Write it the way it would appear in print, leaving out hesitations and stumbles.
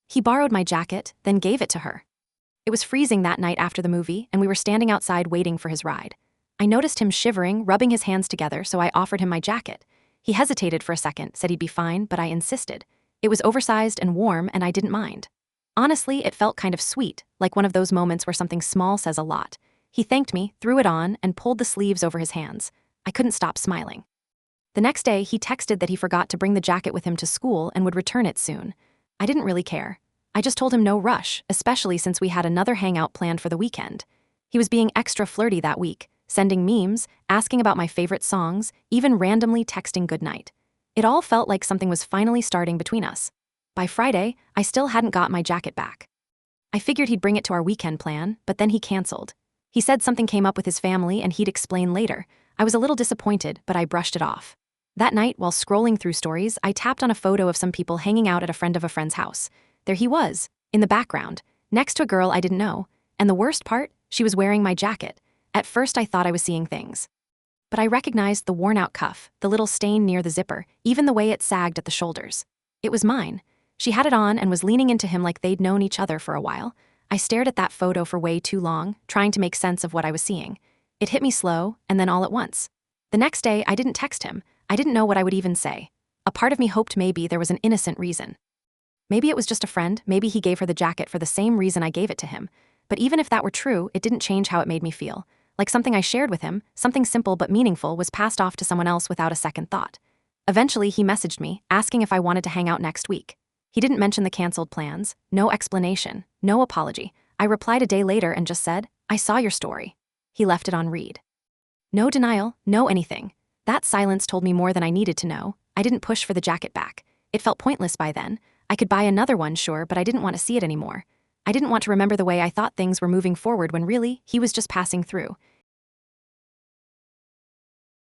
He borrowed my jacket, then gave it to her. It was freezing that night after the movie, and we were standing outside waiting for his ride. I noticed him shivering, rubbing his hands together, so I offered him my jacket. He hesitated for a second, said he'd be fine, but I insisted. It was oversized and warm, and I didn't mind. Honestly, it felt kind of sweet, like one of those moments where something small says a lot. He thanked me, threw it on, and pulled the sleeves over his hands. I couldn't stop smiling. The next day, he texted that he forgot to bring the jacket with him to school and would return it soon. I didn't really care. I just told him no rush, especially since we had another hangout planned for the weekend. He was being extra flirty that week, sending memes, asking about my favorite songs, even randomly texting goodnight. It all felt like something was finally starting between us. By Friday, I still hadn't got my jacket back. I figured he'd bring it to our weekend plan, but then he canceled. He said something came up with his family and he'd explain later. I was a little disappointed, but I brushed it off. That night, while scrolling through stories, I tapped on a photo of some people hanging out at a friend of a friend's house. There he was, in the background, next to a girl I didn't know, and the worst part, she was wearing my jacket. At first I thought I was seeing things. But I recognized the worn-out cuff, the little stain near the zipper, even the way it sagged at the shoulders. It was mine. She had it on and was leaning into him like they'd known each other for a while. I stared at that photo for way too long, trying to make sense of what I was seeing. It hit me slow, and then all at once. The next day, I didn't text him. I didn't know what I would even say. A part of me hoped maybe there was an innocent reason. Maybe it was just a friend, maybe he gave her the jacket for the same reason I gave it to him. But even if that were true, it didn't change how it made me feel. Like something I shared with him, something simple but meaningful, was passed off to someone else without a second thought. Eventually, he messaged me, asking if I wanted to hang out next week. He didn't mention the canceled plans, no explanation, no apology. I replied a day later and just said, "I saw your story." He left it on read. No denial, no anything. That silence told me more than I needed to know. I didn't push for the jacket back. It felt pointless by then. I could buy another one, sure, but I didn't want to see it anymore. I didn't want to remember the way I thought things were moving forward when really, he was just passing through.